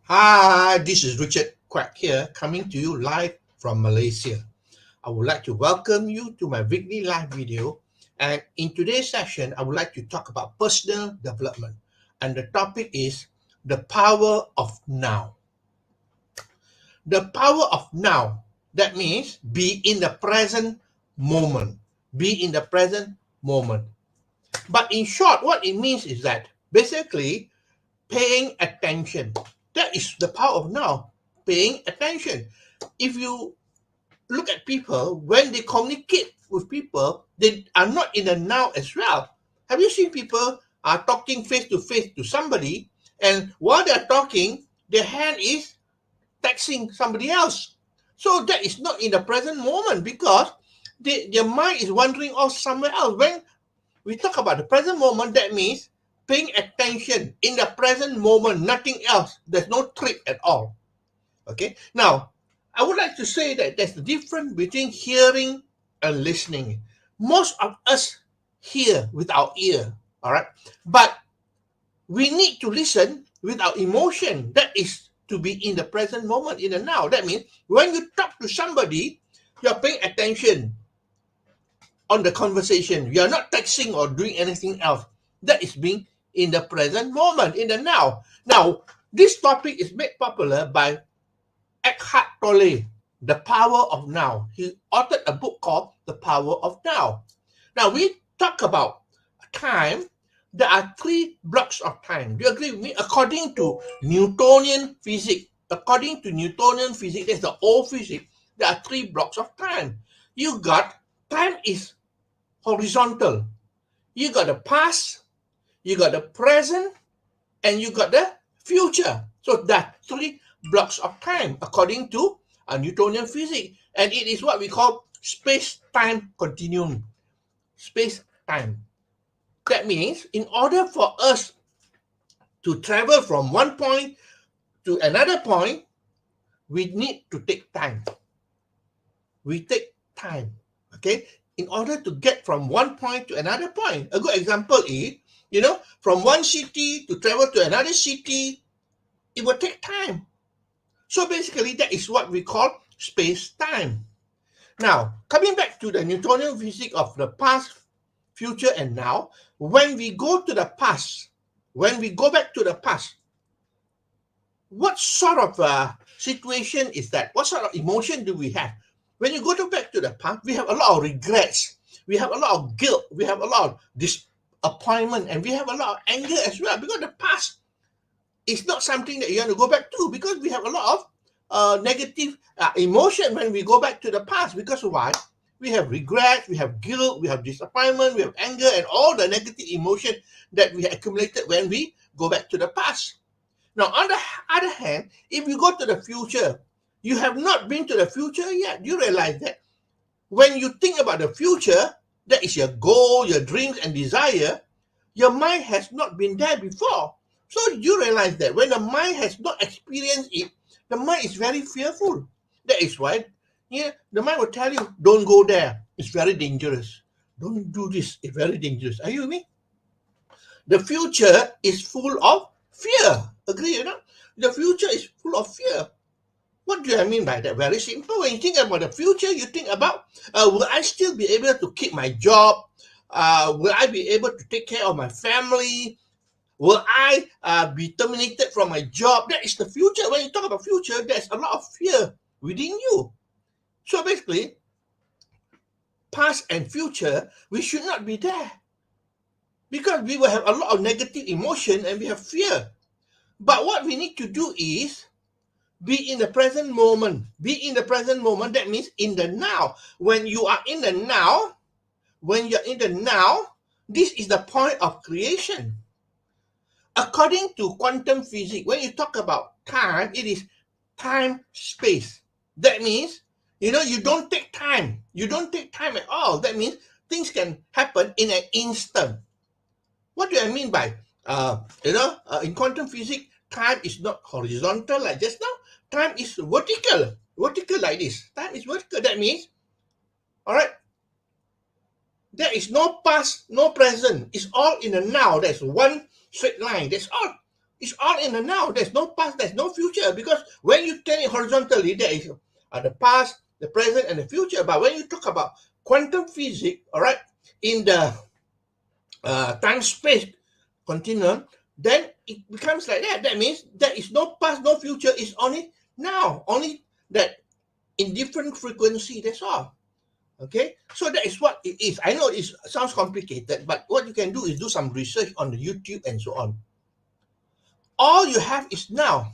Hi, this is Richard Quack here, coming to you live from Malaysia. I would like to welcome you to my weekly live video. And in today's session, I would like to talk about personal development. And the topic is the power of now. The power of now, that means be in the present moment. Be in the present moment. But in short, what it means is that basically paying attention. That is the power of now, paying attention. If you look at people, when they communicate with people, they are not in the now as well. Have you seen people are talking face to somebody, and while they're talking, their hand is texting somebody else? So that is not in the present moment because their mind is wandering off somewhere else. When we talk about the present moment, that means paying attention in the present moment, nothing else. There's no trick at all. Okay. Now, I would like to say that there's a difference between hearing and listening. Most of us hear with our ear, all right? But we need to listen with our emotion. That is to be in the present moment, in the now. That means when you talk to somebody, you're paying attention on the conversation. You are not texting or doing anything else. That is being in the present moment, in the now. Now, this topic is made popular by Eckhart Tolle, The Power of Now. He authored a book called The Power of Now. Now, we talk about time. There are three blocks of time. Do you agree with me? According to Newtonian physics, that's the old physics, there are three blocks of time. You got time is horizontal. You got the past, you got the present, and you got the future. So that three blocks of time according to Newtonian physics, and it is what we call space-time continuum. Space-time. That means in order for us to travel from one point to another point, we need to take time. We take time. Okay? In order to get from one point to another point. A good example is, from one city to travel to another city, it will take time. So basically, that is what we call space-time. Now, coming back to the Newtonian physics of the past, future, and now, when we go to the past, when we go back to the past, what sort of situation is that? What sort of emotion do we have? When you go back to the past, we have a lot of regrets. We have a lot of guilt. We have a lot of disappointment. And we have a lot of anger as well. Because the past is not something that you want to go back to. Because we have a lot of negative emotion when we go back to the past. Because why? We have regret, we have guilt, we have disappointment, we have anger, and all the negative emotion that we have accumulated when we go back to the past. Now, on the other hand, if you go to the future, you have not been to the future yet. You realize that when you think about the future, that is your goal, your dreams and desire, your mind has not been there before. So you realize that when the mind has not experienced it, the mind is very fearful. That is why the mind will tell you, don't go there. It's very dangerous. Don't do this. It's very dangerous. Are you with me? The future is full of fear. Agree, The future is full of fear. What do I mean by that? Very simple. When you think about the future, you think about, will I still be able to keep my job? Will I be able to take care of my family? Will I be terminated from my job? That is the future. When you talk about future, there's a lot of fear within you. So basically, past and future, we should not be there. Because we will have a lot of negative emotion and we have fear. But what we need to do is be in the present moment. Be in the present moment. That means in the now. When you are in the now, this is the point of creation. According to quantum physics, when you talk about time, it is time, space. That means, you don't take time. You don't take time at all. That means things can happen in an instant. What do I mean by, in quantum physics, time is not horizontal like just now. Time is vertical like this. Time is vertical. That means, all right, there is no past, no present. It's all in the now. There's one straight line. That's all. It's all in the now. There's no past, there's no future. Because when you turn it horizontally, there is the past, the present, and the future. But when you talk about quantum physics, all right, in the time-space continuum, then it becomes like that. That means there is no past, no future. It's only now. Only that in different frequency. That's all. Okay, so that is what it is. I know it sounds complicated, but what you can do is do some research on the YouTube and so on. All you have is now.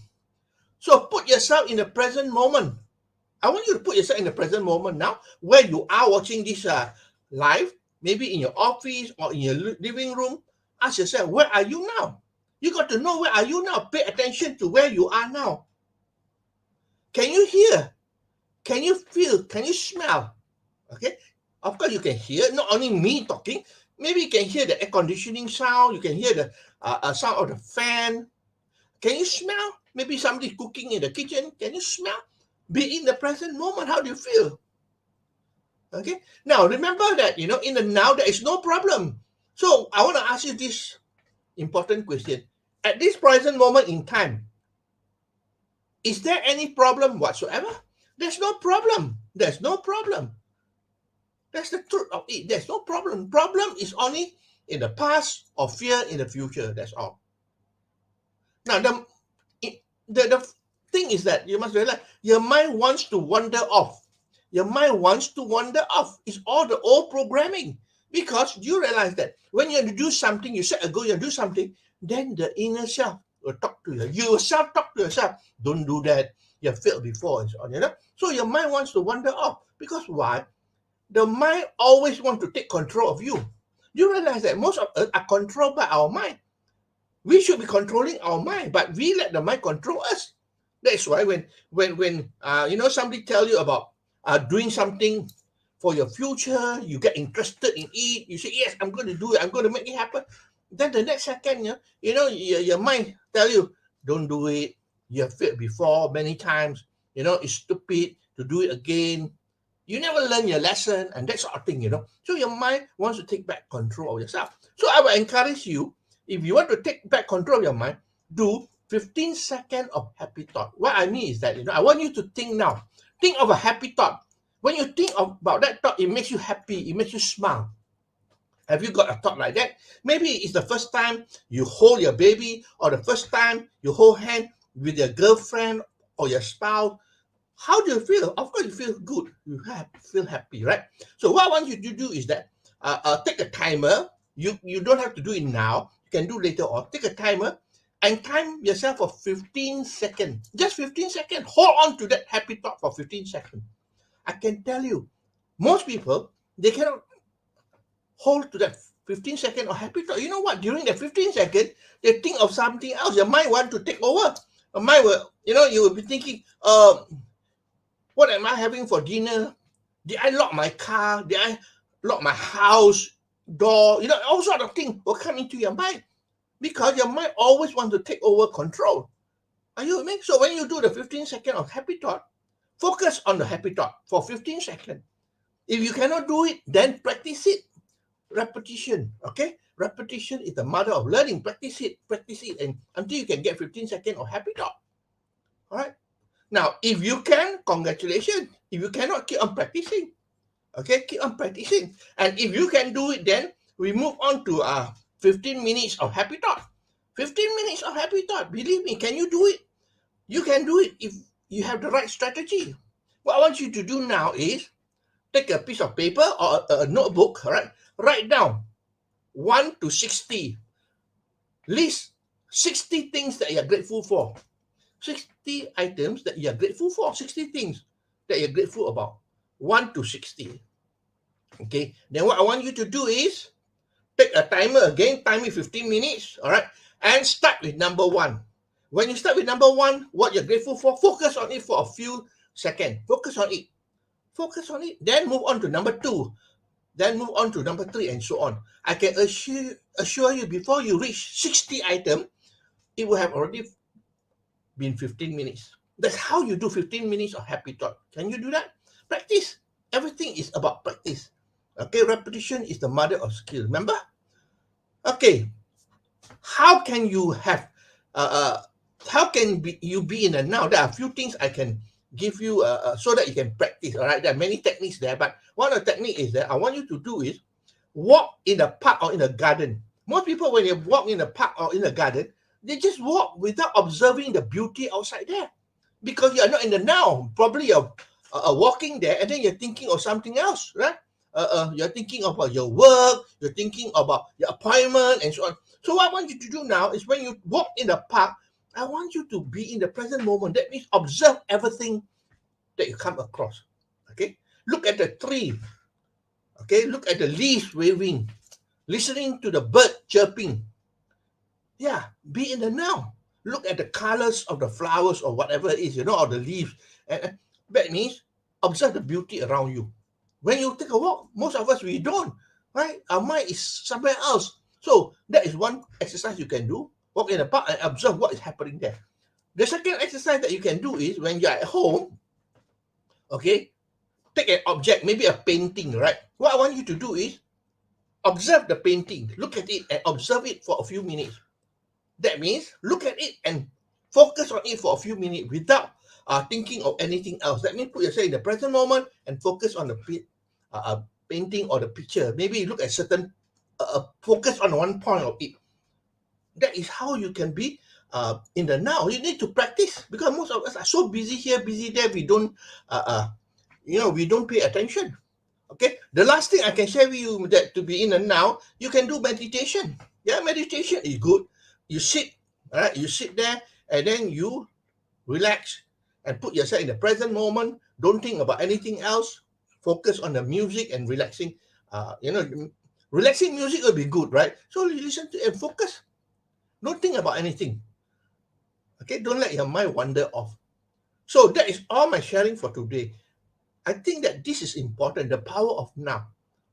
So put yourself in the present moment. I want you to put yourself in the present moment now, where you are watching this live, maybe in your office or in your living room. Ask yourself, where are you now? You got to know where are you now. Pay attention to where you are now. Can you hear? Can you feel? Can you smell? Okay, of course you can hear, not only me talking, maybe you can hear the air conditioning sound, you can hear the sound of the fan. Can you smell? Maybe somebody cooking in the kitchen. Can you smell? Be in the present moment. How do you feel? Okay, now remember that, in the now there is no problem. So I want to ask you this important question. At this present moment in time, is there any problem whatsoever? There's no problem. There's no problem. That's the truth of it. There's no problem. Problem is only in the past or fear in the future. That's all. Now, the thing is that you must realize your mind wants to wander off. Your mind wants to wander off. It's all the old programming. Because you realize that when you do something, you set a goal, you do something, then the inner self will talk to you. You yourself talk to yourself. Don't do that. You have failed before and so on. So your mind wants to wander off. Because why? The mind always wants to take control of you. You realize that most of us are controlled by our mind. We should be controlling our mind, but we let the mind control us. That's why when somebody tell you about doing something for your future, you get interested in it. You say, yes, I'm going to do it. I'm going to make it happen. Then the next second, your mind tell you, don't do it. You have failed before many times. It's stupid to do it again. You never learn your lesson, and that sort of thing, So your mind wants to take back control of yourself. So I will encourage you, if you want to take back control of your mind, do 15 seconds of happy thought. What I mean is that, I want you to think now. Think of a happy thought. When you think about that thought, it makes you happy. It makes you smile. Have you got a thought like that? Maybe it's the first time you hold your baby, or the first time you hold hand with your girlfriend or your spouse. How do you feel? Of course, you feel good. You feel happy, right? So what I want you to do is that take a timer. You don't have to do it now. You can do later on. Take a timer and time yourself for 15 seconds. Just 15 seconds. Hold on to that happy thought for 15 seconds. I can tell you, most people, they cannot hold to that 15 seconds of happy thought. You know what? During the 15 seconds, they think of something else. Your mind want to take over. Your mind will, you will be thinking, what am I having for dinner? Did I lock my car? Did I lock my house door? All sort of things will come into your mind because your mind always wants to take over control. Are you with me? So when you do the 15 seconds of happy thought, focus on the happy thought for 15 seconds. If you cannot do it, then practice it. Repetition, okay? Repetition is the mother of learning. Practice it, and until you can get 15 seconds of happy thought. All right? Now, if you can, congratulations. If you cannot, keep on practicing. Okay, keep on practicing. And if you can do it, then we move on to 15 minutes of happy thought. 15 minutes of happy thought. Believe me, can you do it? You can do it if you have the right strategy. What I want you to do now is take a piece of paper or a notebook, all right? Write down 1 to 60. List 60 things that you're grateful for. 60 items that you're grateful for. 60 things that you're grateful about. 1 to 60. Okay. Then what I want you to do is take a timer again. Time it 15 minutes. All right. And start with number 1. When you start with number 1, what you're grateful for, focus on it for a few seconds. Focus on it. Focus on it. Then move on to number 2. Then move on to number 3 and so on. I can assure you, before you reach 60 items, it will have already been 15 minutes. That's how you do 15 minutes of happy thought. Can you do that? Practice. Everything is about practice. Okay, repetition is the mother of skill. Remember? Okay. How can you have how can you be in the now? There are a few things I can give you so that you can practice. All right, there are many techniques there, but one of the technique is that I want you to do is walk in the park or in a garden. Most people, when they walk in the park or in the garden, they just walk without observing the beauty outside there, because you're not in the now. Probably you're walking there and then you're thinking of something else, right? You're thinking about your work, you're thinking about your appointment, and so on. So what I want you to do now is when you walk in the park, I want you to be in the present moment. That means observe everything that you come across. Okay, look at the tree. Okay, look at the leaves waving, listening to the bird chirping. Yeah, be in the now. Look at the colors of the flowers or whatever it is, or the leaves. And that means observe the beauty around you. When you take a walk, most of us, we don't, right? Our mind is somewhere else. So that is one exercise you can do. Walk in the park and observe what is happening there. The second exercise that you can do is when you're at home, okay, take an object, maybe a painting, right? What I want you to do is observe the painting, look at it and observe it for a few minutes. That means look at it and focus on it for a few minutes without thinking of anything else. That means put yourself in the present moment and focus on the painting or the picture. Maybe look at certain, focus on one point of it. That is how you can be in the now. You need to practice, because most of us are so busy here, busy there. We don't, we don't pay attention. Okay. The last thing I can share with you, that to be in the now, you can do meditation. Yeah, meditation is good. You sit, all right? You sit there and then you relax and put yourself in the present moment. Don't think about anything else. Focus on the music and relaxing. Relaxing music will be good, right? So you listen to and focus. Don't think about anything. Okay, don't let your mind wander off. So that is all my sharing for today. I think that this is important, the power of now.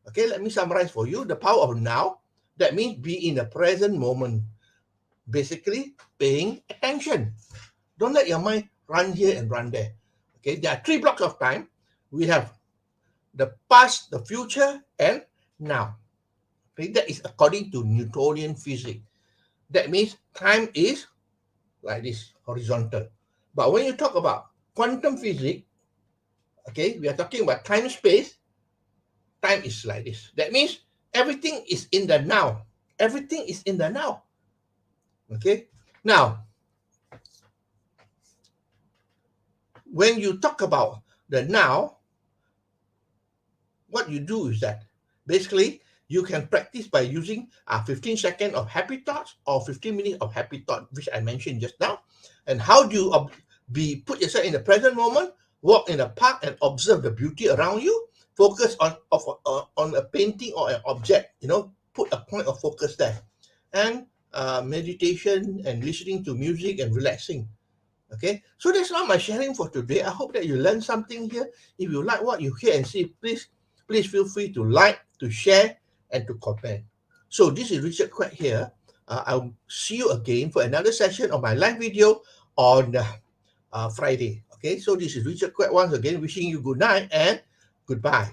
Okay, let me summarize for you. The power of now, that means be in the present moment. Basically, paying attention. Don't let your mind run here and run there. Okay, there are 3 blocks of time. We have the past, the future, and now. Okay, that is according to Newtonian physics. That means time is like this, horizontal. But when you talk about quantum physics, okay, we are talking about time space. Time is like this. That means everything is in the now. Everything is in the now. Okay. Now, when you talk about the now, what you do is that basically you can practice by using 15 seconds of happy thoughts or 15 minutes of happy thought, which I mentioned just now. And how do you put yourself in the present moment, walk in the park and observe the beauty around you, focus on a painting or an object, put a point of focus there. And meditation and listening to music and relaxing. Okay, so that's all my sharing for today. I hope that you learned something here. If you like what you hear and see, please feel free to like, to share, and to comment. So this is Richard Quek here. I'll see you again for another session of my live video on Friday. Okay, so this is Richard Quek once again, wishing you good night and goodbye.